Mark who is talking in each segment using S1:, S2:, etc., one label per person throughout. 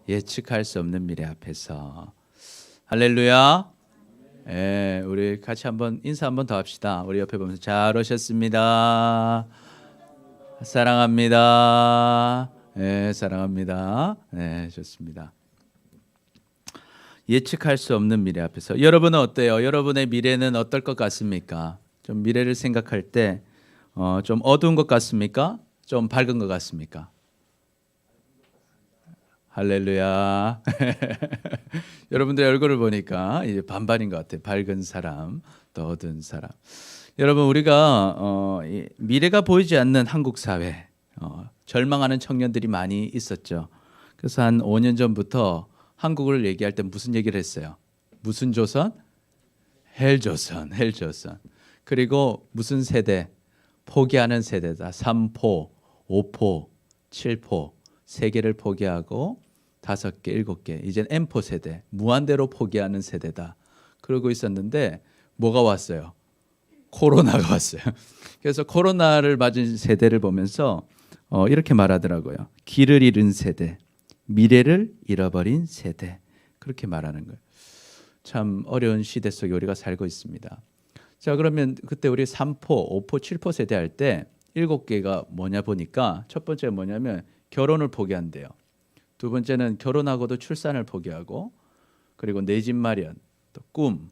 S1: 예측할 수 없는 미래 앞에서. 할렐루야. 예, 우리 같이 한번 인사 한번 더 합시다. 우리 옆에 보면서 잘 오셨습니다. 사랑합니다. 예, 사랑합니다. 네, 좋습니다. 예측할 수 없는 미래 앞에서. 여러분은 어때요? 여러분의 미래는 어떨 것 같습니까? 좀 미래를 생각할 때 좀 어두운 것 같습니까? 좀 밝은 것 같습니까? 할렐루야. 여러분들의 얼굴을 보니까 이제 반반인 것 같아요. 밝은 사람, 또 어두운 사람. 여러분, 우리가 이 미래가 보이지 않는 한국 사회, 절망하는 청년들이 많이 있었죠. 그래서 한 5년 전부터 한국을 얘기할 때 무슨 얘기를 했어요? 무슨 조선? 헬조선, 헬조선. 그리고 무슨 세대? 포기하는 세대다. 3포, 5포, 7포, 3개를 포기하고 5개, 7개. 이젠 M포 세대, 무한대로 포기하는 세대다. 그러고 있었는데 뭐가 왔어요? 코로나가 왔어요. 그래서 코로나를 맞은 세대를 보면서 이렇게 말하더라고요. 길을 잃은 세대, 미래를 잃어버린 세대. 그렇게 말하는 거예요. 참 어려운 시대 속에 우리가 살고 있습니다. 자, 그러면 그때 우리 3포, 5포, 7포 세대 할 때 7개가 뭐냐 보니까 첫 번째가 뭐냐면 결혼을 포기한대요. 두 번째는 결혼하고도 출산을 포기하고, 그리고 내 집 마련, 또 꿈,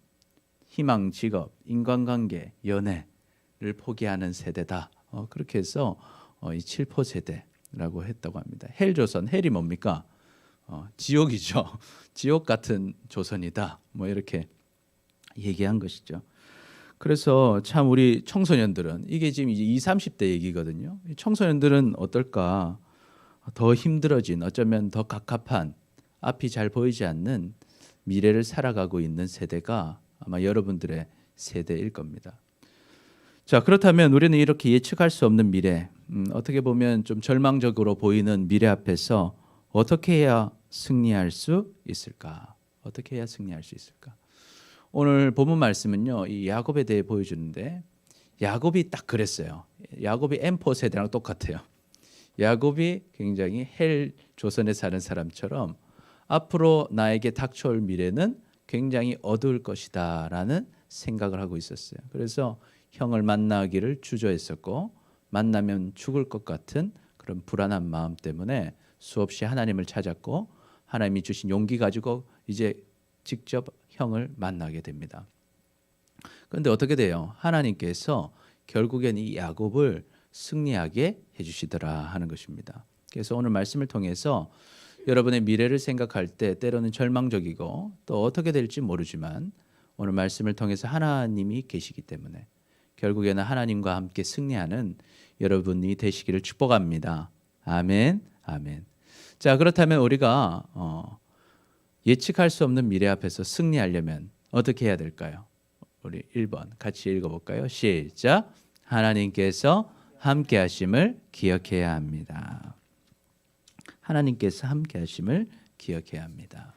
S1: 희망, 직업, 인간관계, 연애를 포기하는 세대다. 그렇게 해서 이 7포 세대라고 했다고 합니다. 헬조선, 헬이 뭡니까? 지옥이죠. 지옥 같은 조선이다. 뭐 이렇게 얘기한 것이죠. 그래서 참 우리 청소년들은, 이게 지금 이제 20, 30대 얘기거든요. 청소년들은 어떨까? 더 힘들어진, 어쩌면 더 갑갑한, 앞이 잘 보이지 않는 미래를 살아가고 있는 세대가 아마 여러분들의 세대일 겁니다. 자, 그렇다면 우리는 이렇게 예측할 수 없는 미래, 어떻게 보면 좀 절망적으로 보이는 미래 앞에서 어떻게 해야 승리할 수 있을까? 어떻게 해야 승리할 수 있을까? 오늘 본문 말씀은요, 이 야곱에 대해 보여주는데, 야곱이 딱 그랬어요. 야곱이 M4 세대랑 똑같아요. 야곱이 굉장히 헬 조선에 사는 사람처럼 앞으로 나에게 닥쳐올 미래는 굉장히 어두울 것이다라는 생각을 하고 있었어요. 그래서 형을 만나기를 주저했었고, 만나면 죽을 것 같은 그런 불안한 마음 때문에 수없이 하나님을 찾았고, 하나님이 주신 용기 가지고 이제 직접 형을 만나게 됩니다. 그런데 어떻게 돼요? 하나님께서 결국엔 이 야곱을 승리하게 해주시더라 하는 것입니다. 그래서 오늘 말씀을 통해서 여러분의 미래를 생각할 때 때로는 절망적이고 또 어떻게 될지 모르지만, 오늘 말씀을 통해서 하나님이 계시기 때문에 결국에는 하나님과 함께 승리하는 여러분이 되시기를 축복합니다. 아멘, 아멘. 자, 그렇다면 우리가 예측할 수 없는 미래 앞에서 승리하려면 어떻게 해야 될까요? 우리 1번 같이 읽어볼까요? 시작. 하나님께서 함께 하심을 기억해야 합니다. 하나님께서 함께 하심을 기억해야 합니다.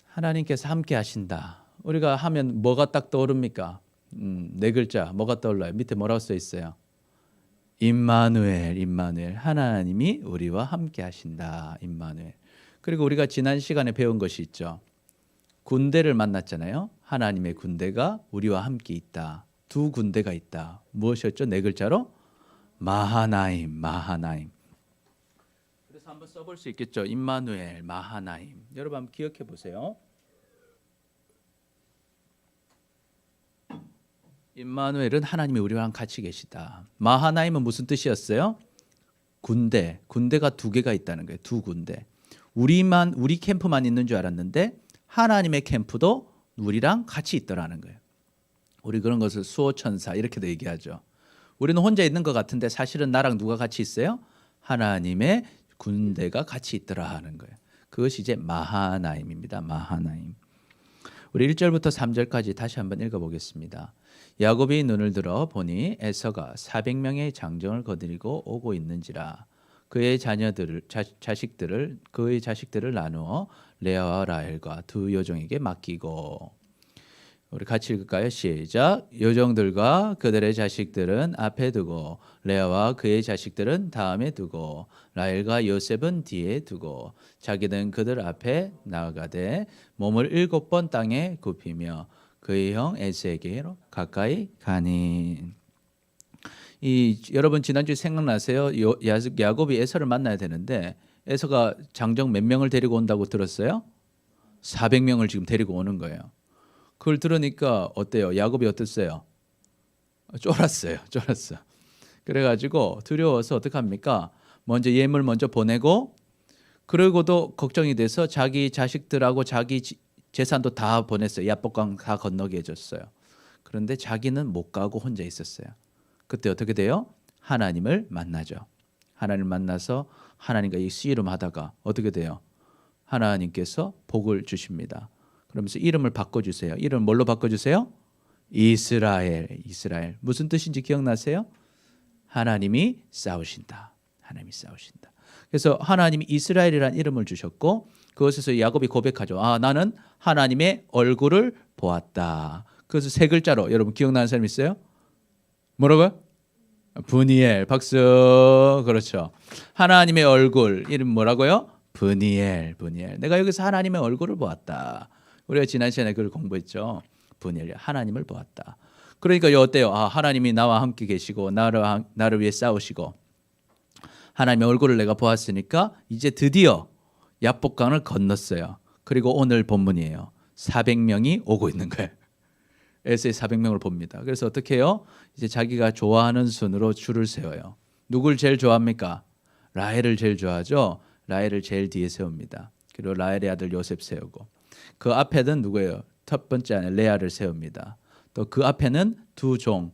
S1: 하나님께서 함께 하신다. 우리가 하면 뭐가 딱 떠오릅니까? 네 글자 뭐가 떠올라요? 밑에 뭐라고 써 있어요? 임마누엘, 임마누엘. 하나님이 우리와 함께 하신다. 임마누엘. 그리고 우리가 지난 시간에 배운 것이 있죠. 군대를 만났잖아요. 하나님의 군대가 우리와 함께 있다. 두 군대가 있다. 무엇이었죠? 네 글자로 마하나임, 마하나임. 그래서 한번 써볼 수 있겠죠. 임마누엘, 마하나임. 여러분 한번 기억해 보세요. 임마누엘은 하나님이 우리와 같이 계시다. 마하나임은 무슨 뜻이었어요? 군대. 군대가 두 개가 있다는 거예요. 두 군대. 우리 캠프만 있는 줄 알았는데 하나님의 캠프도 우리랑 같이 있더라는 거예요. 우리 그런 것을 수호천사 이렇게도 얘기하죠. 우리는 혼자 있는 것 같은데 사실은 나랑 누가 같이 있어요? 하나님의 군대가 같이 있더라 하는 거예요. 그것이 이제 마하나임입니다. 마하나임. 우리 1절부터 3절까지 다시 한번 읽어보겠습니다. 야곱이 눈을 들어 보니 에서가 400명의 장정을 거느리고 오고 있는지라. 그의 자식들을 나누어 레아와 라헬과 두 여종에게 맡기고. 우리 같이 읽을까요? 시작. 요정들과 그들의 자식들은 앞에 두고 레아와 그의 자식들은 다음에 두고 라헬과 요셉은 뒤에 두고 자기는 그들 앞에 나아가되 몸을 7번 땅에 굽히며 그의 형 에서에게로 가까이 가니. 여러분 지난주 생각나세요? 야곱이 에서를 만나야 되는데 에서가 장정 몇 명을 데리고 온다고 들었어요? 400명을 지금 데리고 오는 거예요. 그걸 들으니까 어때요? 야곱이 어땠어요? 쫄았어요. 그래가지고 두려워서 어떡합니까? 먼저 예물 먼저 보내고 그러고도 걱정이 돼서 자기 자식들하고 자기 재산도 다 보냈어요. 야복강 다 건너게 해줬어요. 그런데 자기는 못 가고 혼자 있었어요. 그때 어떻게 돼요? 하나님을 만나죠. 하나님을 만나서 하나님과 이 씨름하다가 어떻게 돼요? 하나님께서 복을 주십니다. 그러면서 이름을 바꿔주세요. 이름 뭘로 바꿔주세요? 이스라엘. 무슨 뜻인지 기억나세요? 하나님이 싸우신다. 그래서 하나님이 이스라엘이라는 이름을 주셨고 그것에서 야곱이 고백하죠. 나는 하나님의 얼굴을 보았다. 그래서 세 글자로 여러분 기억나는 사람 있어요? 뭐라고요? 브니엘. 박수. 그렇죠. 하나님의 얼굴 이름 뭐라고요? 브니엘. 내가 여기서 하나님의 얼굴을 보았다. 우리가 지난 시간에 그걸 공부했죠. 브니엘. 하나님을 보았다. 그러니까 어때요? 하나님이 나와 함께 계시고 나를 위해 싸우시고 하나님의 얼굴을 내가 보았으니까 이제 드디어 야복강을 건넜어요. 그리고 오늘 본문이에요. 400명이 오고 있는 거예요. 에서의 400명을 봅니다. 그래서 어떻게 해요? 이제 자기가 좋아하는 순으로 줄을 세워요. 누굴 제일 좋아합니까? 라헬을 제일 좋아하죠. 라헬을 제일 뒤에 세웁니다. 그리고 라헬의 아들 요셉 세우고 그 앞에는 누구예요? 첫 번째 아내 레아를 세웁니다. 또 그 앞에는 두 종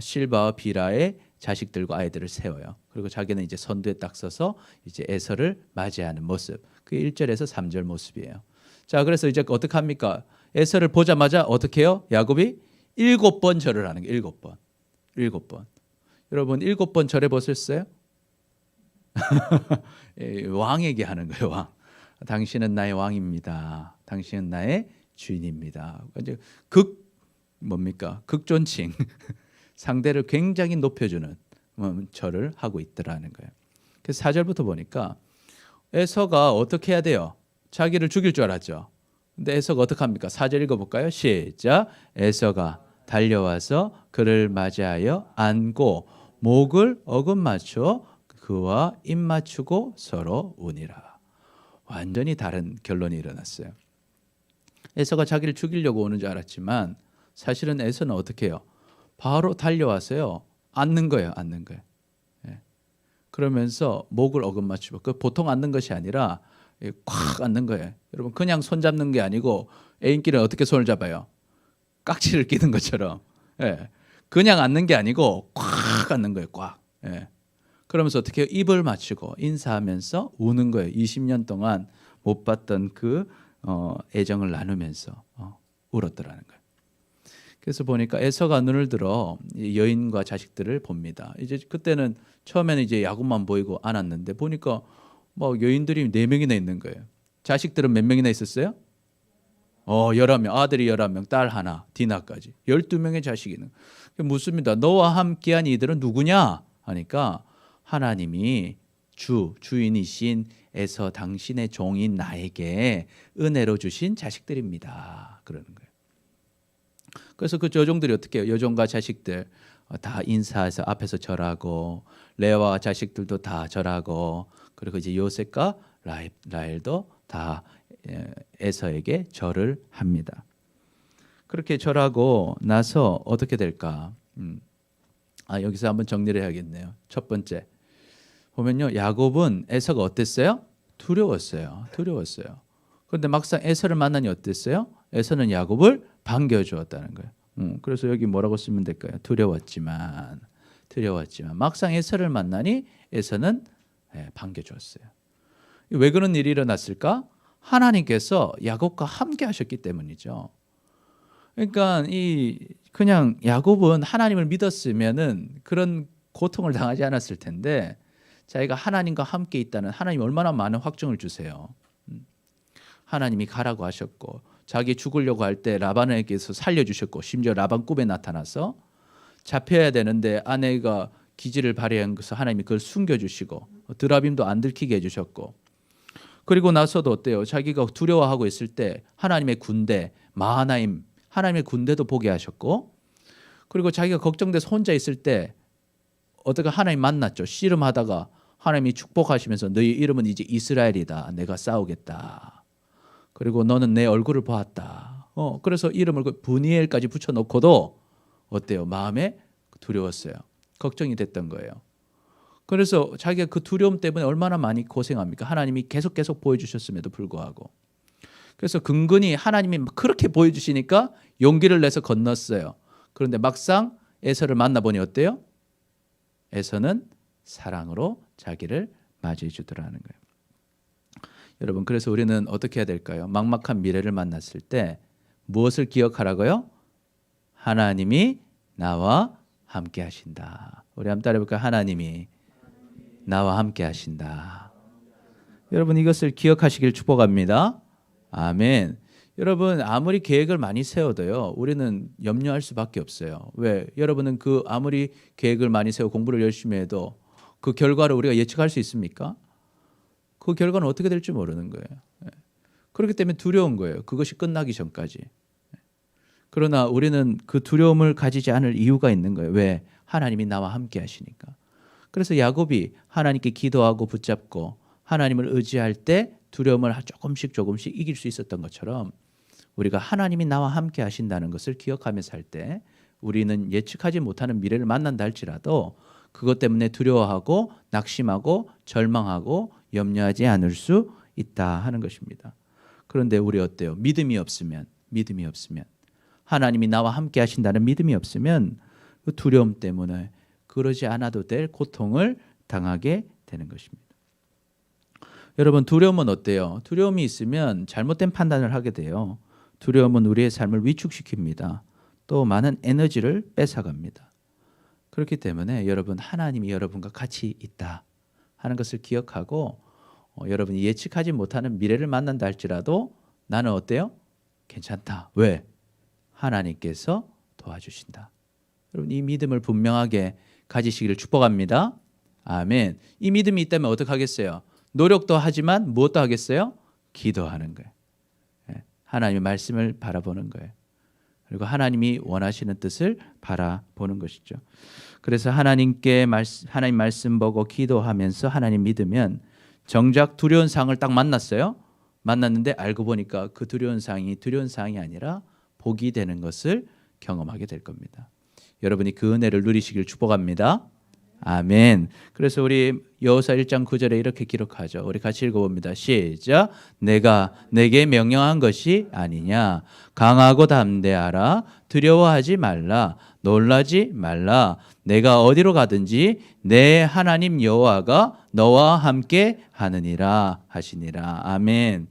S1: 실바와 비라의 자식들과 아이들을 세워요. 그리고 자기는 이제 선두에 딱 서서 이제 에서를 맞이하는 모습. 그게 1절에서 3절 모습이에요. 자, 그래서 이제 어떻게 합니까? 에서를 보자마자 어떻게 해요? 야곱이 7번 절을 하는 게 7번. 여러분 7번 절해 보셨어요? 왕에게 하는 거예요. 왕. 당신은 나의 왕입니다. 당신은 나의 주인입니다. 이제 극존칭. 상대를 굉장히 높여주는 절을 하고 있더라는 거예요. 그래서 4절부터 보니까 에서가 어떻게 해야 돼요? 자기를 죽일 줄 알았죠. 근데 에서가 어떻게 합니까? 4절 읽어볼까요? 시작. 에서가 달려와서 그를 맞이하여 안고 목을 어긋맞춰 그와 입 맞추고 서로 우니라. 완전히 다른 결론이 일어났어요. 에서가 자기를 죽이려고 오는 줄 알았지만 사실은 에서는 어떻게 해요? 바로 달려와서요. 앉는 거예요. 예. 그러면서 목을 어긋맞추고 그 보통 앉는 것이 아니라 꽉 앉는 거예요. 여러분 그냥 손 잡는 게 아니고 애인끼리는 어떻게 손을 잡아요? 깍지를 끼는 것처럼. 예. 그냥 앉는 게 아니고 꽉 앉는 거예요. 꽉. 예. 그러면서 어떻게 해요? 입을 맞추고 인사하면서 우는 거예요. 20년 동안 못 봤던 그 애정을 나누면서 울었더라는 거예요. 그래서 보니까 에서가 눈을 들어 여인과 자식들을 봅니다. 이제 그때는 처음에는 이제 야곱만 보이고 안았는데 보니까 막 여인들이 4명이나 있는 거예요. 자식들은 몇 명이나 있었어요? 11명. 아들이 11명, 딸 하나, 디나까지. 12명의 자식이 있는 거예요. 묻습니다. 너와 함께한 이들은 누구냐? 하니까 하나님이 주인이신 에서 당신의 종인 나에게 은혜로 주신 자식들입니다. 그러는 거예요. 그래서 그 여종들이 어떻게 해요? 여종과 자식들 다 인사해서 앞에서 절하고 레아와 자식들도 다 절하고 그리고 이제 요셉과 라헬도 다 에서에게 절을 합니다. 그렇게 절하고 나서 어떻게 될까? 여기서 한번 정리를 해야겠네요. 첫 번째 보면요, 야곱은 에서가 어땠어요? 두려웠어요. 그런데 막상 에서를 만나니 어땠어요? 에서는 야곱을 반겨주었다는 거예요. 그래서 여기 뭐라고 쓰면 될까요? 두려웠지만 막상 에서를 만나니 에서는 반겨주었어요. 왜 그런 일이 일어났을까? 하나님께서 야곱과 함께 하셨기 때문이죠. 그러니까 그냥 야곱은 하나님을 믿었으면은 그런 고통을 당하지 않았을 텐데 자기가 하나님과 함께 있다는 하나님 얼마나 많은 확증을 주세요. 하나님이 가라고 하셨고 자기 죽으려고 할 때 라반에게서 살려주셨고 심지어 라반 꿈에 나타나서 잡혀야 되는데 아내가 기지를 발휘한 것을 하나님이 그걸 숨겨주시고 드라빔도 안 들키게 해주셨고 그리고 나서도 어때요? 자기가 두려워하고 있을 때 하나님의 군대 마하나임 하나님의 군대도 보게 하셨고 그리고 자기가 걱정돼서 혼자 있을 때 어떻게 하나님 만났죠. 씨름하다가 하나님이 축복하시면서 너희 이름은 이제 이스라엘이다. 내가 싸우겠다. 그리고 너는 내 얼굴을 보았다. 그래서 이름을 브니엘까지 붙여놓고도 어때요? 마음에 두려웠어요. 걱정이 됐던 거예요. 그래서 자기가 그 두려움 때문에 얼마나 많이 고생합니까? 하나님이 계속 보여주셨음에도 불구하고. 그래서 근근히 하나님이 그렇게 보여주시니까 용기를 내서 건넜어요. 그런데 막상 에서를 만나보니 어때요? 에서는 사랑으로 자기를 맞이해 주더라는 거예요. 여러분 그래서 우리는 어떻게 해야 될까요? 막막한 미래를 만났을 때 무엇을 기억하라고요? 하나님이 나와 함께 하신다. 우리 한번 따라해볼까요? 하나님이 나와 함께 하신다. 여러분 이것을 기억하시길 축복합니다. 아멘. 여러분 아무리 계획을 많이 세워도요 우리는 염려할 수밖에 없어요. 왜? 여러분은 그 아무리 계획을 많이 세워 공부를 열심히 해도 그 결과를 우리가 예측할 수 있습니까? 그 결과는 어떻게 될지 모르는 거예요. 그렇기 때문에 두려운 거예요. 그것이 끝나기 전까지. 그러나 우리는 그 두려움을 가지지 않을 이유가 있는 거예요. 왜? 하나님이 나와 함께 하시니까. 그래서 야곱이 하나님께 기도하고 붙잡고 하나님을 의지할 때 두려움을 조금씩 이길 수 있었던 것처럼 우리가 하나님이 나와 함께 하신다는 것을 기억하며 살 때 우리는 예측하지 못하는 미래를 만난다 할지라도 그것 때문에 두려워하고 낙심하고 절망하고 염려하지 않을 수 있다 하는 것입니다. 그런데 우리 어때요? 믿음이 없으면 하나님이 나와 함께 하신다는 믿음이 없으면 그 두려움 때문에 그러지 않아도 될 고통을 당하게 되는 것입니다. 여러분 두려움은 어때요? 두려움이 있으면 잘못된 판단을 하게 돼요. 두려움은 우리의 삶을 위축시킵니다. 또 많은 에너지를 뺏어갑니다. 그렇기 때문에 여러분 하나님이 여러분과 같이 있다 하는 것을 기억하고 여러분이 예측하지 못하는 미래를 만난다 할지라도 나는 어때요? 괜찮다. 왜? 하나님께서 도와주신다. 여러분 이 믿음을 분명하게 가지시기를 축복합니다. 아멘. 이 믿음이 있다면 어떻게 하겠어요? 노력도 하지만 무엇도 하겠어요? 기도하는 거예요. 하나님의 말씀을 바라보는 거예요. 그리고 하나님이 원하시는 뜻을 바라보는 것이죠. 그래서 하나님 말씀 보고 기도하면서 하나님 믿으면 정작 두려운 상을 딱 만났어요. 만났는데 알고 보니까 그 두려운 상이 아니라 복이 되는 것을 경험하게 될 겁니다. 여러분이 그 은혜를 누리시길 축복합니다. 아멘. 그래서 우리 여호수아 1장 9절에 이렇게 기록하죠. 우리 같이 읽어봅니다. 시작. 내가 내게 명령한 것이 아니냐. 강하고 담대하라. 두려워하지 말라. 놀라지 말라. 내가 어디로 가든지 내 하나님 여호와가 너와 함께 하느니라 하시니라. 아멘.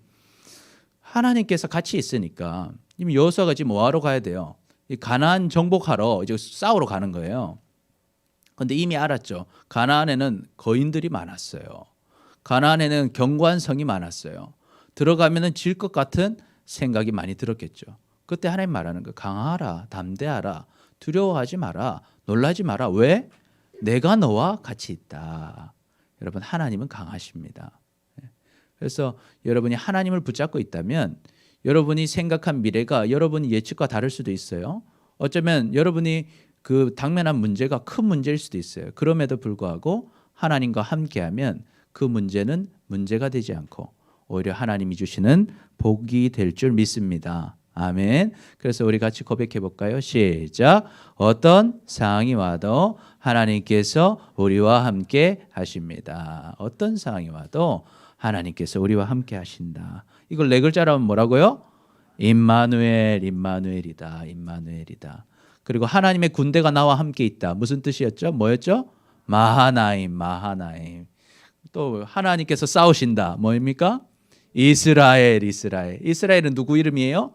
S1: 하나님께서 같이 있으니까 이미 여호수아가 지금 뭐하러 가야 돼요? 가나안 정복하러 이제 싸우러 가는 거예요. 그런데 이미 알았죠. 가나안에는 거인들이 많았어요. 가나안에는 견고한 성이 많았어요. 들어가면은 질 것 같은 생각이 많이 들었겠죠. 그때 하나님 말하는 거 강하라, 담대하라, 두려워하지 마라, 놀라지 마라. 왜? 내가 너와 같이 있다. 여러분 하나님은 강하십니다. 그래서 여러분이 하나님을 붙잡고 있다면 여러분이 생각한 미래가 여러분의 예측과 다를 수도 있어요. 어쩌면 여러분이 그 당면한 문제가 큰 문제일 수도 있어요. 그럼에도 불구하고 하나님과 함께하면 그 문제는 문제가 되지 않고 오히려 하나님이 주시는 복이 될 줄 믿습니다. 아멘. 그래서 우리 같이 고백해 볼까요? 시작. 어떤 상황이 와도 하나님께서 우리와 함께 하십니다. 어떤 상황이 와도 하나님께서 우리와 함께 하신다. 이걸 네 글자로 하면 뭐라고요? 임마누엘, 임마누엘이다. 임마누엘이다. 그리고 하나님의 군대가 나와 함께 있다. 무슨 뜻이었죠? 뭐였죠? 마하나임, 마하나임. 또 하나님께서 싸우신다. 뭐입니까? 이스라엘, 이스라엘. 이스라엘은 누구 이름이에요?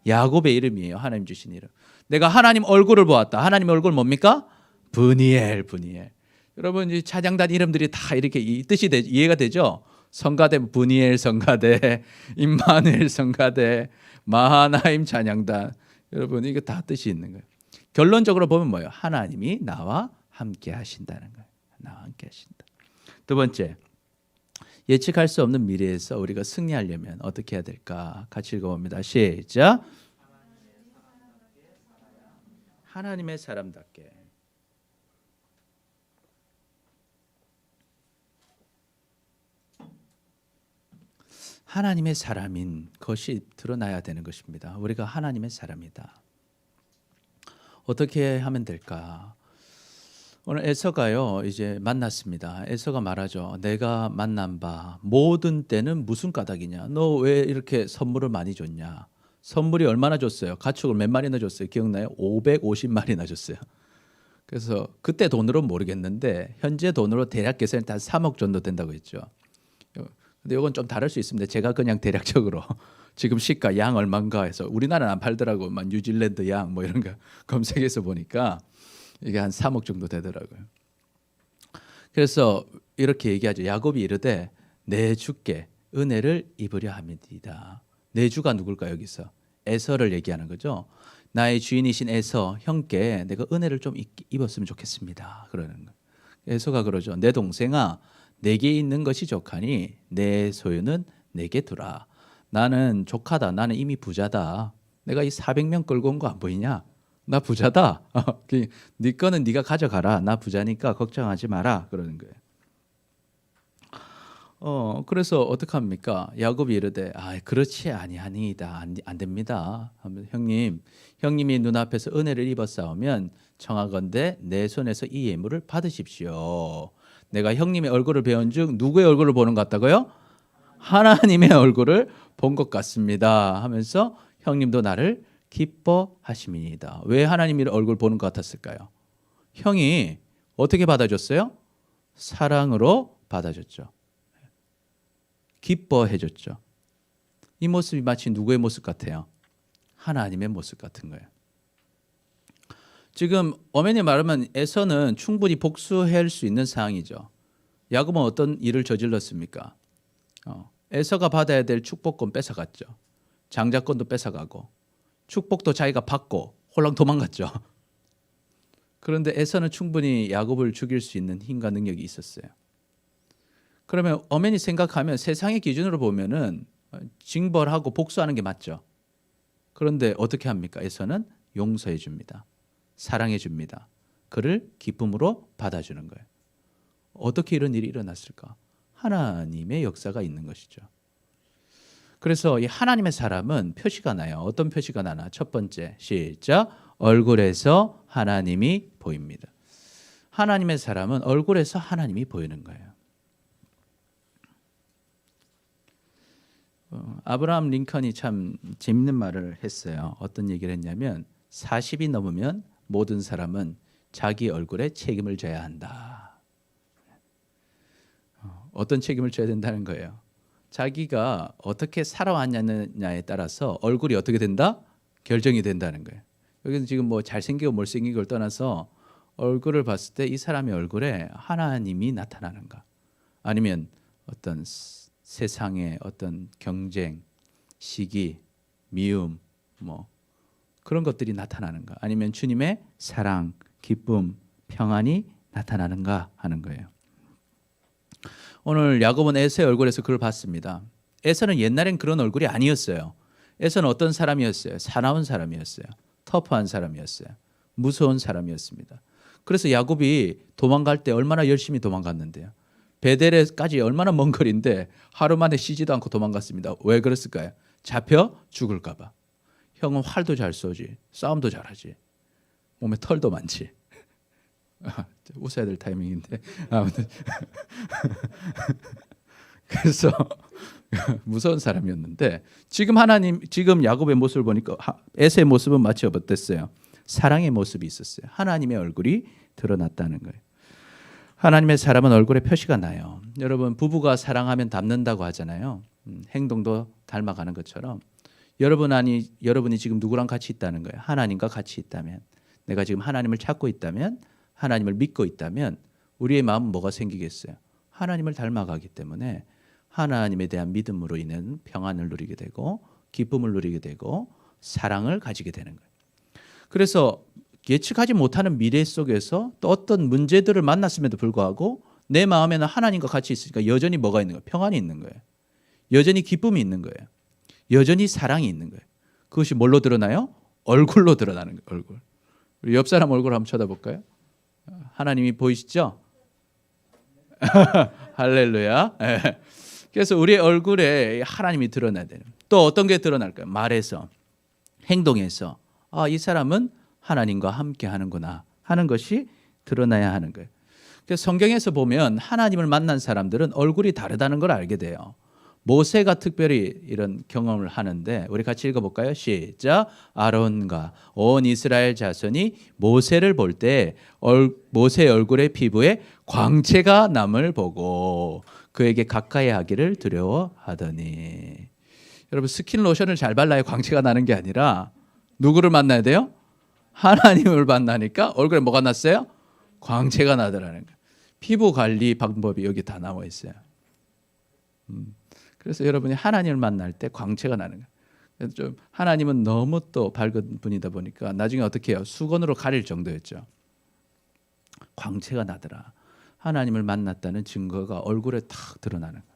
S1: 야곱의 이름이에요. 하나님 주신 이름. 내가 하나님 얼굴을 보았다. 하나님 얼굴 뭡니까? 브니엘, 브니엘. 여러분 이 찬양단 이름들이 다 이렇게 이 뜻이 이해가 되죠? 성가대 브니엘 성가대, 임마누엘 성가대, 마하나임 찬양단. 여러분 이거 다 뜻이 있는 거예요. 결론적으로 보면 뭐예요? 하나님이 나와 함께 하신다는 거예요. 나와 함께 하신다. 두 번째, 예측할 수 없는 미래에서 우리가 승리하려면 어떻게 해야 될까? 같이 읽어봅니다. 시작. 하나님의 사람답게. 하나님의 사람인 것이 드러나야 되는 것입니다. 우리가 하나님의 사람이다. 어떻게 하면 될까? 오늘 에서가요 이제 만났습니다. 에서가 말하죠. 내가 만난 바 모든 때는 무슨 까닭이냐? 너 왜 이렇게 선물을 많이 줬냐? 선물이 얼마나 줬어요? 가축을 몇 마리나 줬어요? 기억나요? 550마리나 줬어요. 그래서 그때 돈으로 모르겠는데 현재 돈으로 대략 계산이 한 3억 정도 된다고 했죠. 근데 이건 좀 다를 수 있습니다. 제가 그냥 대략적으로 지금 시가 양 얼마인가 해서 우리나라는 안 팔더라고. 막 뉴질랜드 양 뭐 이런 거 검색해서 보니까 이게 한 3억 정도 되더라고요. 그래서 이렇게 얘기하죠. 야곱이 이르되 내 주께 은혜를 입으려 함이니이다. 내 주가 누굴까 여기서? 에서를 얘기하는 거죠. 나의 주인이신 에서 형께 내가 은혜를 좀 입었으면 좋겠습니다. 그러는 거예요. 에서가 그러죠. 내 동생아 내게 있는 것이 족하니 내 소유는 내게 두라. 나는 족하다. 나는 이미 부자다. 내가 이 400명 끌고 온 거 안 보이냐? 나 부자다. 네 거는 네가 가져가라. 나 부자니까 걱정하지 마라. 그러는 거예요. 그래서 어떻게 합니까? 야곱이 이르되 그렇지 아니하니이다. 안 됩니다. 형님이 눈앞에서 은혜를 입었사오면 청하건대 내 손에서 이 예물을 받으십시오. 내가 형님의 얼굴을 배운즉 누구의 얼굴을 보는 것 같다고요? 하나님의 얼굴을 본 것 같습니다. 하면서 형님도 나를 기뻐하심이니이다. 왜 하나님의 얼굴 보는 것 같았을까요? 형이 어떻게 받아줬어요? 사랑으로 받아줬죠. 기뻐해줬죠. 이 모습이 마치 누구의 모습 같아요? 하나님의 모습 같은 거예요. 지금 엄연히 말하면 에서는 충분히 복수할 수 있는 상황이죠. 야곱은 어떤 일을 저질렀습니까? 에서가 받아야 될 축복권 뺏어갔죠. 장자권도 뺏어가고 축복도 자기가 받고 홀랑 도망갔죠. 그런데 에서는 충분히 야곱을 죽일 수 있는 힘과 능력이 있었어요. 그러면 엄연히 생각하면 세상의 기준으로 보면은 징벌하고 복수하는 게 맞죠. 그런데 어떻게 합니까? 에서는 용서해 줍니다. 사랑해 줍니다. 그를 기쁨으로 받아주는 거예요. 어떻게 이런 일이 일어났을까? 하나님의 역사가 있는 것이죠. 그래서 이 하나님의 사람은 표시가 나요. 어떤 표시가 나나? 첫 번째, 시작. 얼굴에서 하나님이 보입니다. 하나님의 사람은 얼굴에서 하나님이 보이는 거예요. 아브라함 링컨이 참 재밌는 말을 했어요. 어떤 얘기를 했냐면 40이 넘으면 모든 사람은 자기 얼굴에 책임을 져야 한다. 어떤 책임을 져야 된다는 거예요? 자기가 어떻게 살아왔냐에 따라서 얼굴이 어떻게 된다? 결정이 된다는 거예요. 여기는 지금 뭐 잘생기고 못생기고를 떠나서 얼굴을 봤을 때 이 사람의 얼굴에 하나님이 나타나는가? 아니면 어떤 세상의 어떤 경쟁, 시기, 미움, 뭐 그런 것들이 나타나는가? 아니면 주님의 사랑, 기쁨, 평안이 나타나는가 하는 거예요. 오늘 야곱은 에서의 얼굴에서 그걸 봤습니다. 에서는 옛날엔 그런 얼굴이 아니었어요. 에서는 어떤 사람이었어요? 사나운 사람이었어요. 터프한 사람이었어요. 무서운 사람이었습니다. 그래서 야곱이 도망갈 때 얼마나 열심히 도망갔는데요. 베델에까지 얼마나 먼 거리인데 하루 만에 쉬지도 않고 도망갔습니다. 왜 그랬을까요? 잡혀 죽을까 봐. 형은 활도 잘 쏘지, 싸움도 잘하지, 몸에 털도 많지. 웃어야 될 타이밍인데 아무튼 그래서 무서운 사람이었는데 지금 야곱의 모습을 보니까 에서의 모습은 마치 어땠어요? 사랑의 모습이 있었어요. 하나님의 얼굴이 드러났다는 거예요. 하나님의 사람은 얼굴에 표시가 나요. 여러분 부부가 사랑하면 닮는다고 하잖아요. 행동도 닮아가는 것처럼 여러분이 지금 누구랑 같이 있다는 거예요. 하나님과 같이 있다면, 내가 지금 하나님을 찾고 있다면, 하나님을 믿고 있다면 우리의 마음은 뭐가 생기겠어요? 하나님을 닮아가기 때문에 하나님에 대한 믿음으로 인한 평안을 누리게 되고 기쁨을 누리게 되고 사랑을 가지게 되는 거예요. 그래서 예측하지 못하는 미래 속에서 또 어떤 문제들을 만났음에도 불구하고 내 마음에는 하나님과 같이 있으니까 여전히 뭐가 있는 거예요? 평안이 있는 거예요. 여전히 기쁨이 있는 거예요. 여전히 사랑이 있는 거예요. 그것이 뭘로 드러나요? 얼굴로 드러나는 거예요. 얼굴. 우리 옆 사람 얼굴 한번 쳐다볼까요? 하나님이 보이시죠? 할렐루야. 그래서 우리의 얼굴에 하나님이 드러나야 돼요. 또 어떤 게 드러날까요? 말에서, 행동에서 이 사람은 하나님과 함께 하는구나 하는 것이 드러나야 하는 거예요. 그래서 성경에서 보면 하나님을 만난 사람들은 얼굴이 다르다는 걸 알게 돼요. 모세가 특별히 이런 경험을 하는데 우리 같이 읽어볼까요? 시작. 아론과 온 이스라엘 자손이 모세를 볼 때 모세의 얼굴의 피부에 광채가 남을 보고 그에게 가까이 하기를 두려워하더니. 여러분 스킨 로션을 잘 발라야 광채가 나는 게 아니라 누구를 만나야 돼요? 하나님을 만나니까 얼굴에 뭐가 났어요? 광채가 나더라는 거예요. 피부 관리 방법이 여기 다 나와 있어요. 그래서 여러분이 하나님을 만날 때 광채가 나는 거예요. 그래서 좀 하나님은 너무 또 밝은 분이다 보니까 나중에 어떻게 해요? 수건으로 가릴 정도였죠. 광채가 나더라. 하나님을 만났다는 증거가 얼굴에 탁 드러나는 거예요.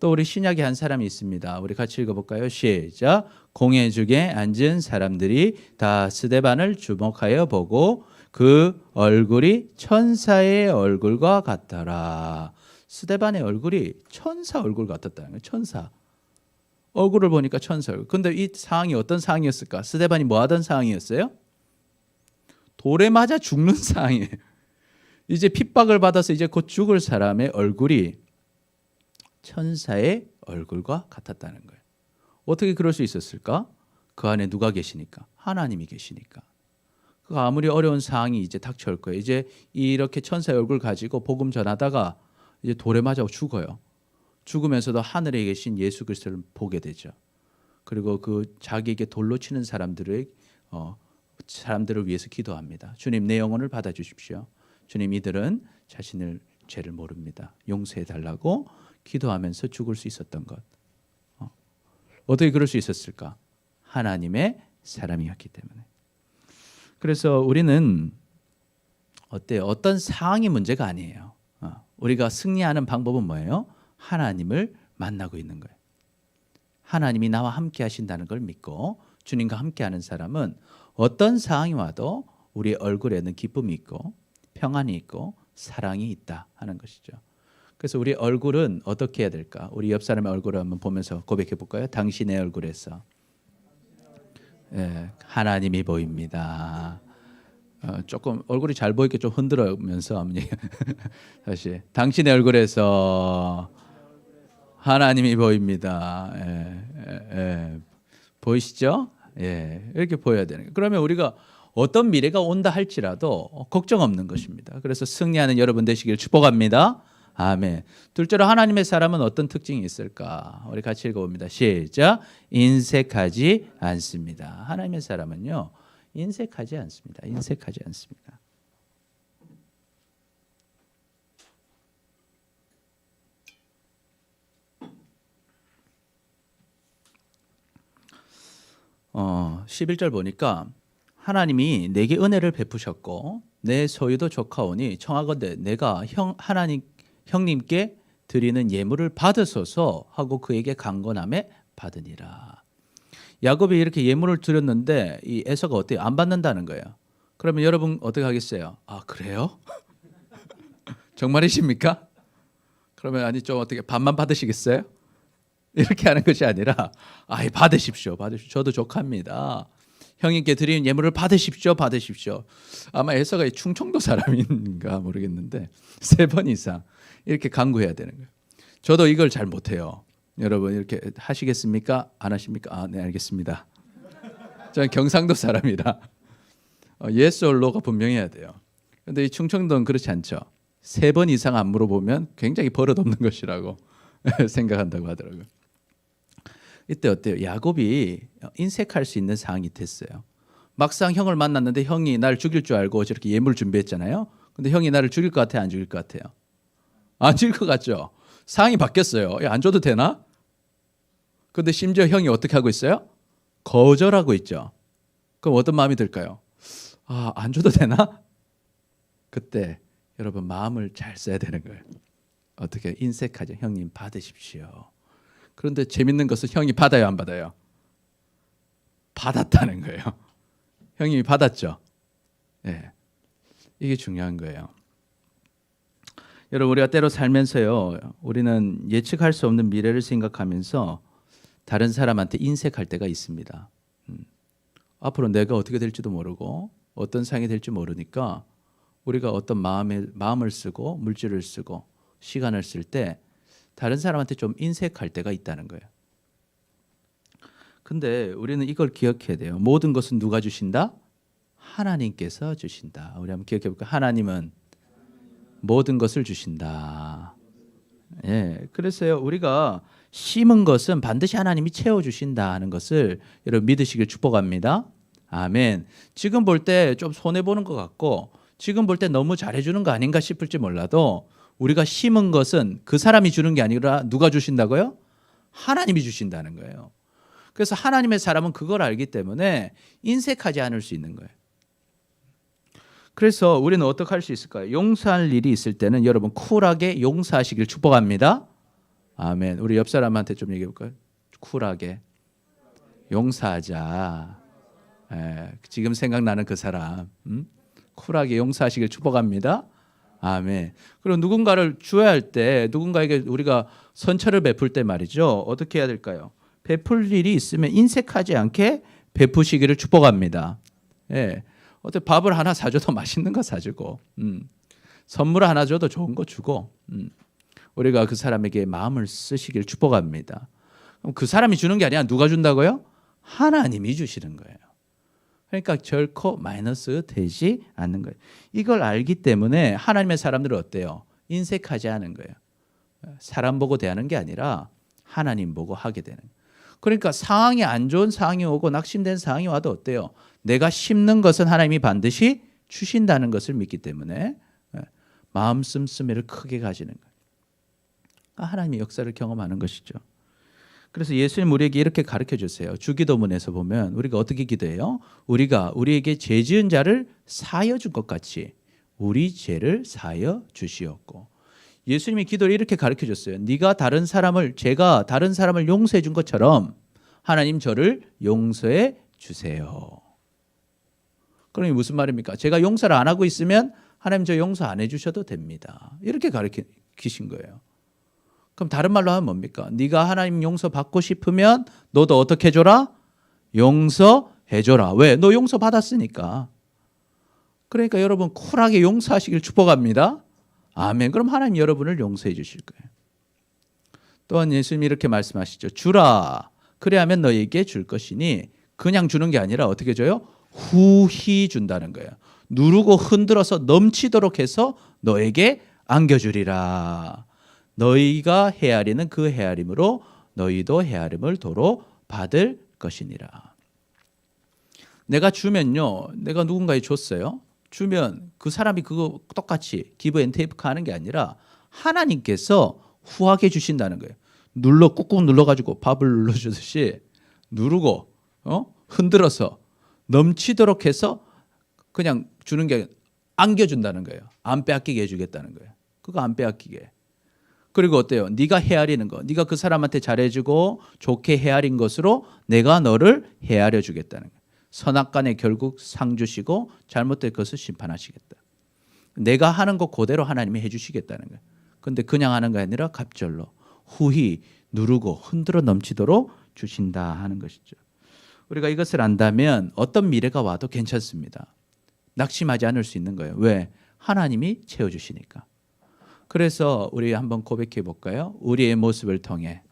S1: 또 우리 신약에 한 사람이 있습니다. 우리 같이 읽어볼까요? 시작. 공회중에 앉은 사람들이 다 스데반을 주목하여 보고 그 얼굴이 천사의 얼굴과 같더라. 스데반의 얼굴이 천사 얼굴 같았다는 거예요. 천사. 얼굴을 보니까 천사 얼굴. 근데 이 상황이 어떤 상황이었을까? 스데반이 뭐 하던 상황이었어요? 돌에 맞아 죽는 상황이에요. 이제 핍박을 받아서 이제 곧 죽을 사람의 얼굴이 천사의 얼굴과 같았다는 거예요. 어떻게 그럴 수 있었을까? 그 안에 누가 계시니까? 하나님이 계시니까. 그 아무리 어려운 상황이 이제 닥쳐올 거예요. 이제 이렇게 천사의 얼굴 가지고 복음 전하다가 이제 돌에 맞아 죽어요. 죽으면서도 하늘에 계신 예수 그리스도를 보게 되죠. 그리고 그 자기에게 돌로 치는 사람들을 위해서 기도합니다. 주님 내 영혼을 받아주십시오. 주님 이들은 자신을 죄를 모릅니다. 용서해 달라고 기도하면서 죽을 수 있었던 것. 어떻게 그럴 수 있었을까? 하나님의 사람이었기 때문에. 그래서 우리는 어때요? 어떤 상황이 문제가 아니에요. 우리가 승리하는 방법은 뭐예요? 하나님을 만나고 있는 거예요. 하나님이 나와 함께 하신다는 걸 믿고 주님과 함께하는 사람은 어떤 상황이 와도 우리 얼굴에는 기쁨이 있고 평안이 있고 사랑이 있다 하는 것이죠. 그래서 우리 얼굴은 어떻게 해야 될까? 우리 옆 사람의 얼굴을 한번 보면서 고백해 볼까요? 당신의 얼굴에서 하나님이 보입니다. 조금 얼굴이 잘 보이게 좀 흔들면서 다시 당신의 얼굴에서 하나님이 보입니다. 보이시죠? 이렇게 보여야 되는 거예요. 그러면 우리가 어떤 미래가 온다 할지라도 걱정 없는 것입니다. 그래서 승리하는 여러분 되시길 축복합니다. 아멘. 둘째로 하나님의 사람은 어떤 특징이 있을까? 우리 같이 읽어봅니다. 시작. 인색하지 않습니다. 하나님의 사람은요. 인색하지 않습니다. 인색하지 않습니다. 어, 11절 보니까 하나님이 내게 은혜를 베푸셨고 내 소유도 좋가오니 청하건대 내가 형님께 드리는 예물을 받으소서 하고 그에게 강건함에 받으니라. 야곱이 이렇게 예물을 드렸는데 이 에서가 어때요? 안 받는다는 거예요. 그러면 여러분 어떻게 하겠어요? 아 그래요? 정말이십니까? 그러면 아니 좀 어떻게 반만 받으시겠어요? 이렇게 하는 것이 아니라 받으십시오. 저도 족합니다. 형님께 드리는 예물을 받으십시오. 아마 에서가 충청도 사람인가 모르겠는데 3번 이상 이렇게 간구해야 되는 거예요. 저도 이걸 잘 못해요. 여러분 이렇게 하시겠습니까? 안 하십니까? 네 알겠습니다. 저는 경상도 사람이라 yes or no가 분명해야 돼요. 그런데 이 충청도는 그렇지 않죠. 3번 이상 안 물어보면 굉장히 버릇없는 것이라고 생각한다고 하더라고요. 이때 어때요? 야곱이 인색할 수 있는 상황이 됐어요. 막상 형을 만났는데 형이 나를 죽일 줄 알고 저렇게 예물을 준비했잖아요. 근데 형이 나를 죽일 것 같아요? 안 죽일 것 같아요? 안 죽일 것 같죠? 상황이 바뀌었어요. 야, 안 줘도 되나? 근데 심지어 형이 어떻게 하고 있어요? 거절하고 있죠. 그럼 어떤 마음이 들까요? 아, 안 줘도 되나? 그때 여러분 마음을 잘 써야 되는 거예요. 어떻게 인색하죠. 형님 받으십시오. 그런데 재밌는 것은 형이 받아요, 안 받아요? 받았다는 거예요. 형님이 받았죠. 네. 이게 중요한 거예요. 여러분 우리가 때로 살면서요. 우리는 예측할 수 없는 미래를 생각하면서 다른 사람한테 인색할 때가 있습니다. 앞으로 내가 어떻게 될지도 모르고 어떤 상황이 될지 모르니까 우리가 어떤 마음을 쓰고 물질을 쓰고 시간을 쓸 때 다른 사람한테 좀 인색할 때가 있다는 거예요. 근데 우리는 이걸 기억해야 돼요. 모든 것은 누가 주신다? 하나님께서 주신다. 우리 한번 기억해 볼까요? 하나님은 모든 것을 주신다. 예, 그래서요 우리가 심은 것은 반드시 하나님이 채워주신다 하는 것을 여러분 믿으시길 축복합니다. 아멘. 지금 볼 때 좀 손해보는 것 같고 지금 볼 때 너무 잘해주는 거 아닌가 싶을지 몰라도 우리가 심은 것은 그 사람이 주는 게 아니라 누가 주신다고요? 하나님이 주신다는 거예요. 그래서 하나님의 사람은 그걸 알기 때문에 인색하지 않을 수 있는 거예요. 그래서 우리는 어떻게 할 수 있을까요? 용서할 일이 있을 때는 여러분 쿨하게 용서하시길 축복합니다. 아멘. 우리 옆 사람한테 좀 얘기해 볼까요? 쿨하게 용서하자. 지금 생각나는 그 사람 쿨하게 용서하시길 축복합니다. 아멘. 그리고 누군가를 주어야 할 때 누군가에게 우리가 선처를 베풀 때 말이죠. 어떻게 해야 될까요? 베풀 일이 있으면 인색하지 않게 베푸시기를 축복합니다. 예. 어때 밥을 하나 사줘도 맛있는 거 사주고 선물 하나 줘도 좋은 거 주고 우리가 그 사람에게 마음을 쓰시길 축복합니다. 그럼 그 사람이 주는 게 아니라 누가 준다고요? 하나님이 주시는 거예요. 그러니까 결코 마이너스 되지 않는 거예요. 이걸 알기 때문에 하나님의 사람들은 어때요? 인색하지 않은 거예요. 사람 보고 대하는 게 아니라 하나님 보고 하게 되는 거예요. 그러니까 상황이 안 좋은 상황이 오고 낙심된 상황이 와도 어때요? 내가 심는 것은 하나님이 반드시 주신다는 것을 믿기 때문에 마음 씀씀이를 크게 가지는 거예요. 하나님의 역사를 경험하는 것이죠. 그래서 예수님 우리에게 이렇게 가르쳐 주세요. 주기도문에서 보면 우리가 어떻게 기도해요? 우리가 우리에게 죄 지은 자를 사하여 준 것 같이 우리 죄를 사하여 주시옵고. 예수님이 기도를 이렇게 가르쳐 줬어요. 제가 다른 사람을 용서해 준 것처럼 하나님 저를 용서해 주세요. 그러니 무슨 말입니까? 제가 용서를 안 하고 있으면 하나님 저 용서 안 해주셔도 됩니다. 이렇게 가르치신 거예요. 그럼 다른 말로 하면 뭡니까? 네가 하나님 용서 받고 싶으면 너도 어떻게 해줘라? 용서해줘라. 왜? 너 용서 받았으니까. 그러니까 여러분 쿨하게 용서하시길 축복합니다. 아멘. 그럼 하나님 여러분을 용서해 주실 거예요. 또한 예수님이 이렇게 말씀하시죠. 주라. 그래야면 너에게 줄 것이니 그냥 주는 게 아니라 어떻게 줘요? 후히 준다는 거예요. 누르고 흔들어서 넘치도록 해서 너에게 안겨주리라. 너희가 헤아리는 그 헤아림으로 너희도 헤아림을 도로 받을 것이니라. 내가 주면요. 내가 누군가에 줬어요. 주면 그 사람이 그거 똑같이 기브 앤 테이크 하는 게 아니라 하나님께서 후하게 주신다는 거예요. 꾹꾹 눌러가지고 밥을 눌러주듯이 누르고 흔들어서 넘치도록 해서 그냥 주는 게 아니라 안겨준다는 거예요. 안 빼앗기게 해주겠다는 거예요. 그거 안 빼앗기게. 그리고 어때요? 네가 헤아리는 거. 네가 그 사람한테 잘해주고 좋게 헤아린 것으로 내가 너를 헤아려 주겠다는 거예요. 선악간에 결국 상 주시고 잘못된 것을 심판하시겠다. 내가 하는 것 그대로 하나님이 해주시겠다는 거예요. 근데 그냥 하는 게 아니라 갑절로 후히 누르고 흔들어 넘치도록 주신다 하는 것이죠. 우리가 이것을 안다면 어떤 미래가 와도 괜찮습니다. 낙심하지 않을 수 있는 거예요. 왜? 하나님이 채워주시니까. 그래서 우리 한번 고백해 볼까요? 우리의 모습을 통해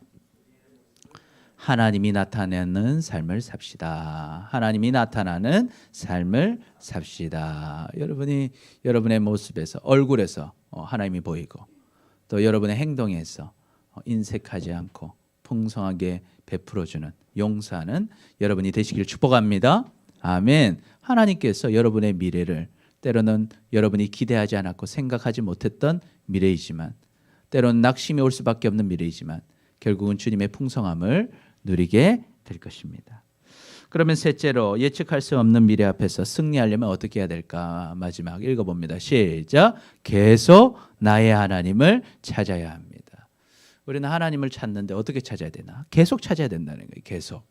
S1: 하나님이 나타내는 삶을 삽시다. 하나님이 나타나는 삶을 삽시다. 여러분이 여러분의 모습에서 얼굴에서 하나님이 보이고 또 여러분의 행동에서 인색하지 않고 풍성하게 베풀어주는 용서하는 여러분이 되시길 축복합니다. 아멘. 하나님께서 여러분의 미래를 때로는 여러분이 기대하지 않았고 생각하지 못했던 미래이지만 때로는 낙심이 올 수밖에 없는 미래이지만 결국은 주님의 풍성함을 누리게 될 것입니다. 그러면 셋째로 예측할 수 없는 미래 앞에서 승리하려면 어떻게 해야 될까? 마지막 읽어봅니다. 시작. 계속 나의 하나님을 찾아야 합니다. 우리는 하나님을 찾는데 어떻게 찾아야 되나? 계속 찾아야 된다는 거예요. 계속.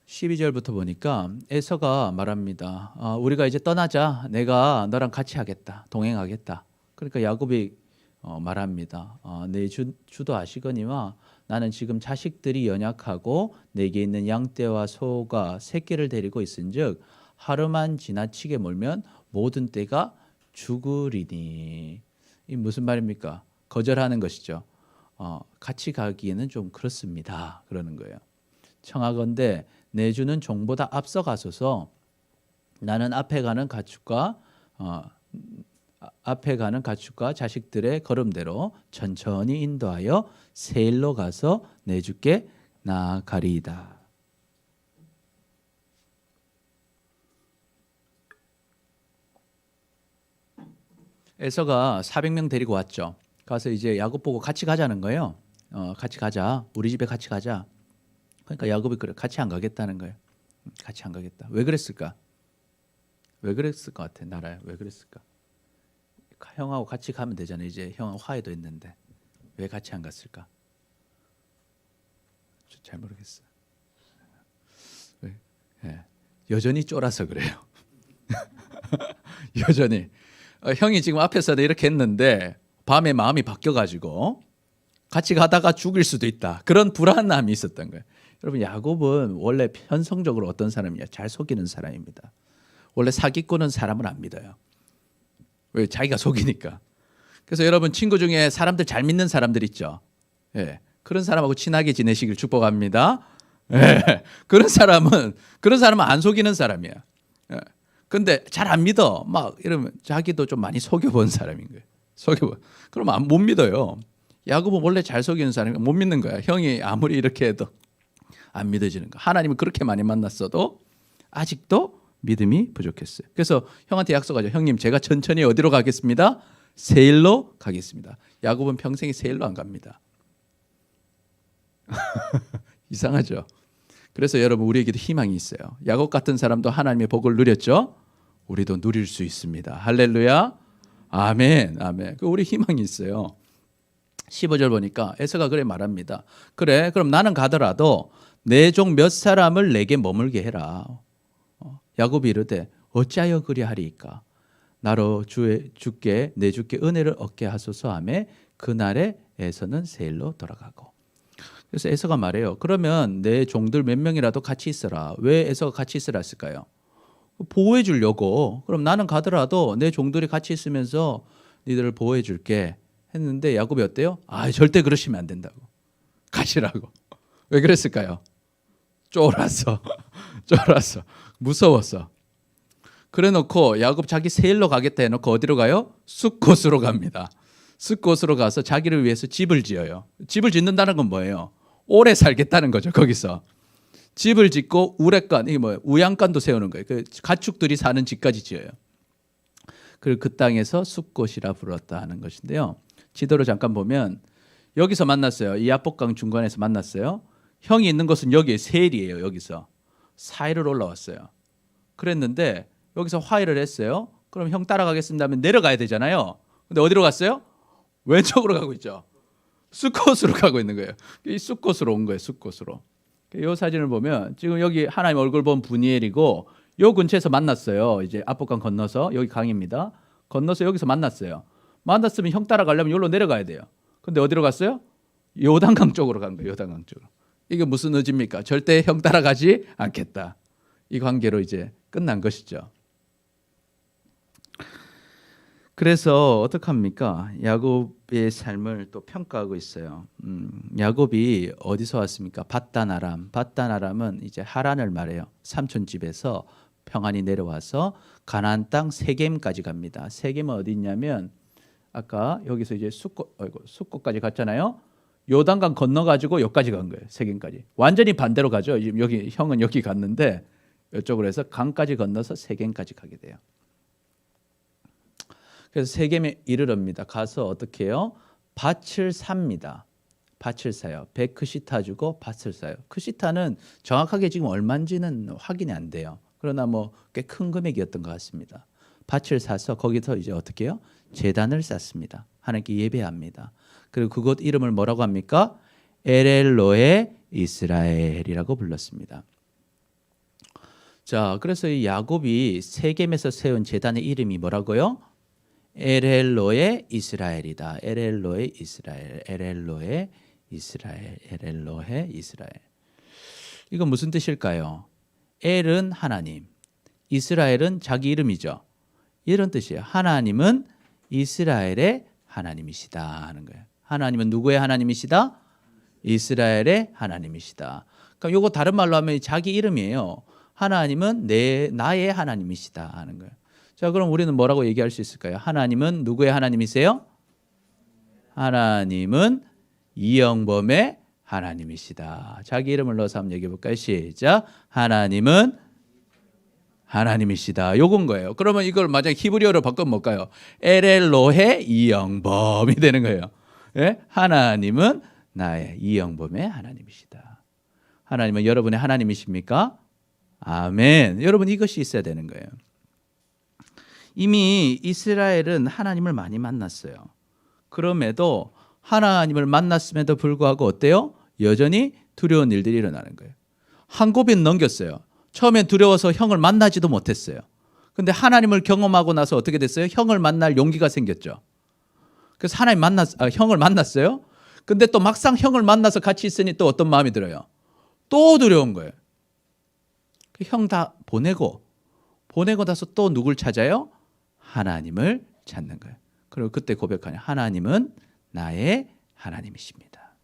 S1: 12절부터 보니까 에서가 말합니다. 우리가 이제 떠나자. 내가 너랑 같이 하겠다. 동행하겠다. 그러니까 야곱이 말합니다. 내 주도 아시거니와 나는 지금 자식들이 연약하고 내게 있는 양떼와 소가 새끼를 데리고 있은즉 하루만 지나치게 몰면 모든 떼가 죽으리니. 이 무슨 말입니까? 거절하는 것이죠. 같이 가기에는 좀 그렇습니다. 그러는 거예요. 청하건대 내 주는 종보다 앞서 가소서. 나는 앞에 가는 가축과 자식들의 걸음대로 천천히 인도하여 세일로 가서 내 주께 나아가리이다. 에서가 400명 데리고 왔죠. 가서 이제 야곱 보고 같이 가자는 거예요. 같이 가자. 우리 집에 같이 가자. 그러니까 야곱이 그래 같이 안 가겠다는 거예요. 같이 안 가겠다. 왜 그랬을까? 왜 그랬을 것 같아? 나라야. 왜 그랬을까? 형하고 같이 가면 되잖아요. 이제 형하고 화해도 했는데 왜 같이 안 갔을까? 잘 모르겠어요. 네. 여전히 쫄아서 그래요. 여전히 형이 지금 앞에서 이렇게 했는데 밤에 마음이 바뀌어가지고 같이 가다가 죽일 수도 있다. 그런 불안함이 있었던 거예요. 여러분 야곱은 원래 편성적으로 어떤 사람이냐? 잘 속이는 사람입니다. 원래 사기꾼은 사람을 안 믿어요. 왜? 자기가 속이니까. 그래서 여러분 친구 중에 사람들 잘 믿는 사람들 있죠. 예, 그런 사람하고 친하게 지내시길 축복합니다. 예, 그런 사람은 안 속이는 사람이야. 예, 근데 잘 안 믿어. 막 이러면 자기도 좀 많이 속여본 사람인 거예요. 그러면 못 믿어요. 야곱은 원래 잘 속이는 사람이 못 믿는 거야. 형이 아무리 이렇게 해도 안 믿어지는 거. 하나님을 그렇게 많이 만났어도 아직도 믿음이 부족했어요. 그래서 형한테 약속하죠. 형님, 제가 천천히 어디로 가겠습니다? 세일로 가겠습니다. 야곱은 평생에 세일로 안 갑니다. 이상하죠. 그래서 여러분 우리에게도 희망이 있어요. 야곱 같은 사람도 하나님의 복을 누렸죠. 우리도 누릴 수 있습니다. 할렐루야. 아멘. 아멘. 우리 희망이 있어요. 15절 보니까 에서가 그래 말합니다. 그래, 그럼 나는 가더라도 내 종 몇 사람을 내게 머물게 해라. 야곱이 이르되 어찌하여 그리하리이까? 나로 내 주께 은혜를 얻게 하소서 하며 그날에 에서는 세일로 돌아가고. 그래서 에서가 말해요. 그러면 내 종들 몇 명이라도 같이 있어라. 왜 에서가 같이 있으라 했을까요? 보호해 주려고. 그럼 나는 가더라도 내 종들이 같이 있으면서 니들을 보호해 줄게 했는데 야곱이 어때요? 절대 그러시면 안 된다고. 가시라고. 왜 그랬을까요? 쫄았어. 무서웠어. 그래 놓고 야곱 자기 세일로 가겠다 해놓고 어디로 가요? 숫곳으로 갑니다. 숫곳으로 가서 자기를 위해서 집을 지어요. 집을 짓는다는 건 뭐예요? 오래 살겠다는 거죠. 거기서 집을 짓고 우레간, 이게 뭐예요? 우양간도 세우는 거예요. 그 가축들이 사는 집까지 지어요. 그리고 그 땅에서 숫곳이라 불렀다 하는 것인데요. 지도를 잠깐 보면 여기서 만났어요. 이 야복강 중간에서 만났어요. 형이 있는 곳은 여기 세일이에요. 여기서 사일을 올라왔어요. 그랬는데 여기서 화해를 했어요. 그럼 형 따라가겠습니다 하면 내려가야 되잖아요. 근데 어디로 갔어요? 왼쪽으로 가고 있죠. 숫곳으로 가고 있는 거예요. 이 숫곳으로 온 거예요. 숫곳으로. 이 사진을 보면 지금 여기 하나님 얼굴 본 분이엘이고 요 근처에서 만났어요. 이제 압복강 건너서 여기 강입니다. 건너서 여기서 만났어요. 만났으면 형 따라가려면 여기로 내려가야 돼요. 근데 어디로 갔어요? 요단강 쪽으로 간 거예요. 요단강 쪽으로. 이게 무슨 의지입니까? 절대 형 따라가지 않겠다. 이 관계로 이제 끝난 것이죠. 그래서 어떡합니까? 야곱의 삶을 또 평가하고 있어요. 야곱이 어디서 왔습니까? 밧단 아람은 이제 하란을 말해요. 삼촌 집에서 평안히 내려와서 가나안 땅 세겜까지 갑니다. 세겜은 어디 있냐면 아까 여기서 이제 숫곳까지 갔잖아요. 요단강 건너가지고 여기까지 간 거예요. 세겜까지. 완전히 반대로 가죠. 여기 형은 여기 갔는데 이쪽으로 해서 강까지 건너서 세겜까지 가게 돼요. 그래서 세겜에 이르럽니다. 가서 어떻게 해요? 밭을 삽니다. 밭을 사요. 100크시타 주고 밭을 사요. 크시타는 정확하게 지금 얼마인지는 확인이 안 돼요. 그러나 뭐 꽤 큰 금액이었던 것 같습니다. 밭을 사서 거기서 이제 어떻게 해요? 제단을 쌓습니다. 하나님께 예배합니다. 그리고 그곳 이름을 뭐라고 합니까? 엘엘로에 이스라엘이라고 불렀습니다. 자, 그래서 이 야곱이 세겜에서 세운 제단의 이름이 뭐라고요? 엘엘로에 이스라엘이다. 엘엘로에 이스라엘. 엘엘로에 이스라엘. 엘엘로에 이스라엘. 이건 무슨 뜻일까요? 엘은 하나님, 이스라엘은 자기 이름이죠. 이런 뜻이에요. 하나님은 이스라엘의 하나님이시다 하는 거예요. 하나님은 누구의 하나님이시다? 이스라엘의 하나님이시다. 그럼 이거 다른 말로 하면 자기 이름이에요. 하나님은 나의 하나님이시다 하는 거예요. 자, 그럼 우리는 뭐라고 얘기할 수 있을까요? 하나님은 누구의 하나님이세요? 하나님은 이영범의 하나님이시다. 자기 이름을 넣어서 한번 얘기해 볼까요? 시작. 하나님은 하나님이시다. 요건 거예요. 그러면 이걸 만약 히브리어로 바꾸면 뭘까요? 엘엘로헤 이영범이 되는 거예요. 예? 하나님은 나의 이영범의 하나님이시다. 하나님은 여러분의 하나님이십니까? 아멘. 여러분 이것이 있어야 되는 거예요. 이미 이스라엘은 하나님을 많이 만났어요. 그럼에도 하나님을 만났음에도 불구하고 어때요? 여전히 두려운 일들이 일어나는 거예요. 한 고비는 넘겼어요. 처음엔 두려워서 형을 만나지도 못했어요. 근데 하나님을 경험하고 나서 어떻게 됐어요? 형을 만날 용기가 생겼죠. 그래서 형을 만났어요. 근데 또 막상 형을 만나서 같이 있으니 또 어떤 마음이 들어요? 또 두려운 거예요. 형 다 보내고 나서 또 누굴 찾아요? 하나님을 찾는 거예요. 그리고 그때 고백하냐? 하나님은 나의 하나님이십니다.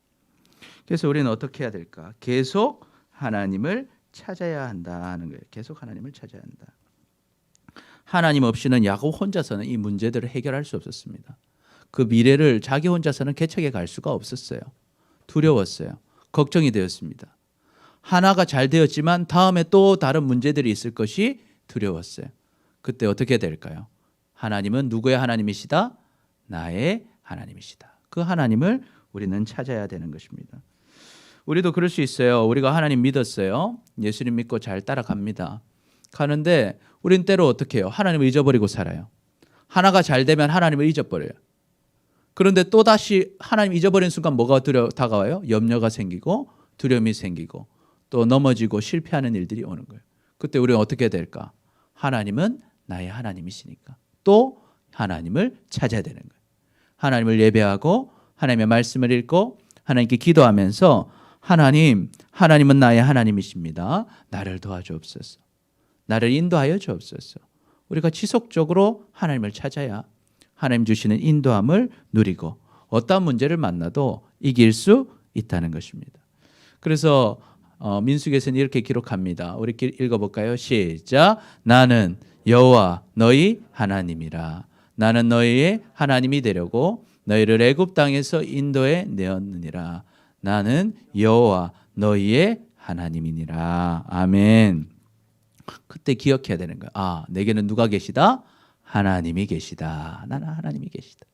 S1: 그래서 우리는 어떻게 해야 될까? 계속 하나님을 찾아야 한다 하는 거예요. 계속 하나님을 찾아야 한다. 하나님 없이는 야곱 혼자서는 이 문제들을 해결할 수 없었습니다. 그 미래를 자기 혼자서는 개척해 갈 수가 없었어요. 두려웠어요. 걱정이 되었습니다. 하나가 잘 되었지만 다음에 또 다른 문제들이 있을 것이 두려웠어요. 그때 어떻게 될까요? 하나님은 누구의 하나님이시다? 나의 하나님이시다. 그 하나님을 우리는 찾아야 되는 것입니다. 우리도 그럴 수 있어요. 우리가 하나님 믿었어요. 예수님 믿고 잘 따라갑니다. 가는데 우린 때로 어떻게 해요? 하나님을 잊어버리고 살아요. 하나가 잘 되면 하나님을 잊어버려요. 그런데 또다시 하나님 잊어버린 순간 뭐가 다가와요? 염려가 생기고 두려움이 생기고 또 넘어지고 실패하는 일들이 오는 거예요. 그때 우리는 어떻게 될까? 하나님은 나의 하나님이시니까 또 하나님을 찾아야 되는 거예요. 하나님을 예배하고 하나님의 말씀을 읽고 하나님께 기도하면서 하나님은 나의 하나님이십니다. 나를 도와주옵소서. 나를 인도하여 주옵소서. 우리가 지속적으로 하나님을 찾아야 하나님 주시는 인도함을 누리고 어떤 문제를 만나도 이길 수 있다는 것입니다. 그래서 민수기에서는 이렇게 기록합니다. 우리 읽어볼까요? 시작. 나는 여호와 너희 하나님이라. 나는 너희의 하나님이 되려고 너희를 애굽 땅에서 인도해 내었느니라. 나는 여호와 너희의 하나님이니라. 아멘. 그때 기억해야 되는 거야. 아, 내게는 누가 계시다? 하나님이 계시다. 나는 하나님이 계시다.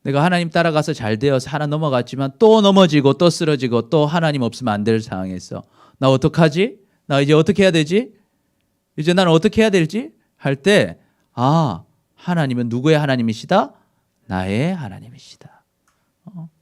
S1: 내가 하나님 따라가서 잘 되어서 하나 넘어갔지만 또 넘어지고 또 쓰러지고 또 하나님 없으면 안 될 상황에서 나 어떡하지? 나 이제 어떻게 해야 되지? 이제 나는 어떻게 해야 될지? 할 때 하나님은 누구의 하나님이시다? 나의 하나님이시다.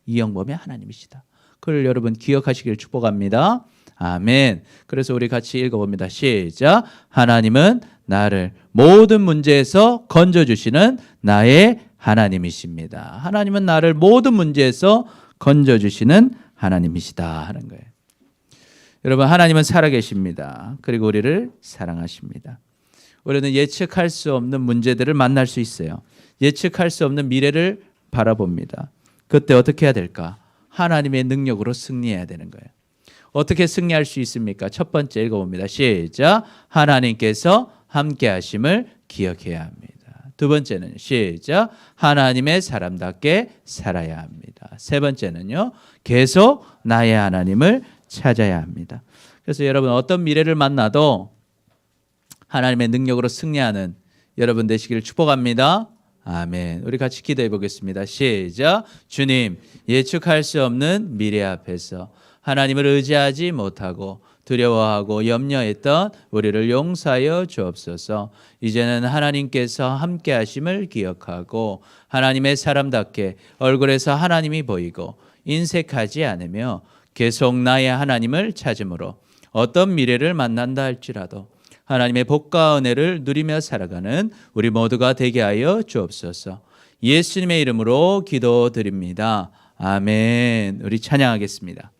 S1: 이영범의 하나님이시다. 그걸 여러분 기억하시길 축복합니다. 아멘. 그래서 우리 같이 읽어봅니다. 시작. 하나님은 나를 모든 문제에서 건져주시는 나의 하나님이십니다. 하나님은 나를 모든 문제에서 건져주시는 하나님이시다 하는 거예요. 여러분, 하나님은 살아계십니다. 그리고 우리를 사랑하십니다. 우리는 예측할 수 없는 문제들을 만날 수 있어요. 예측할 수 없는 미래를 바라봅니다. 그때 어떻게 해야 될까? 하나님의 능력으로 승리해야 되는 거예요. 어떻게 승리할 수 있습니까? 첫 번째 읽어봅니다. 시작. 하나님께서 함께 하심을 기억해야 합니다. 두 번째는 시작. 하나님의 사람답게 살아야 합니다. 세 번째는요. 계속 나의 하나님을 찾아야 합니다. 그래서 여러분 어떤 미래를 만나도 하나님의 능력으로 승리하는 여러분 되시기를 축복합니다. 아멘. 우리 같이 기도해 보겠습니다. 시작. 주님, 예측할 수 없는 미래 앞에서 하나님을 의지하지 못하고 두려워하고 염려했던 우리를 용서하여 주옵소서. 이제는 하나님께서 함께 하심을 기억하고 하나님의 사람답게 얼굴에서 하나님이 보이고 인색하지 않으며 계속 나의 하나님을 찾음으로 어떤 미래를 만난다 할지라도 하나님의 복과 은혜를 누리며 살아가는 우리 모두가 되게 하여 주옵소서. 예수님의 이름으로 기도드립니다. 아멘. 우리 찬양하겠습니다.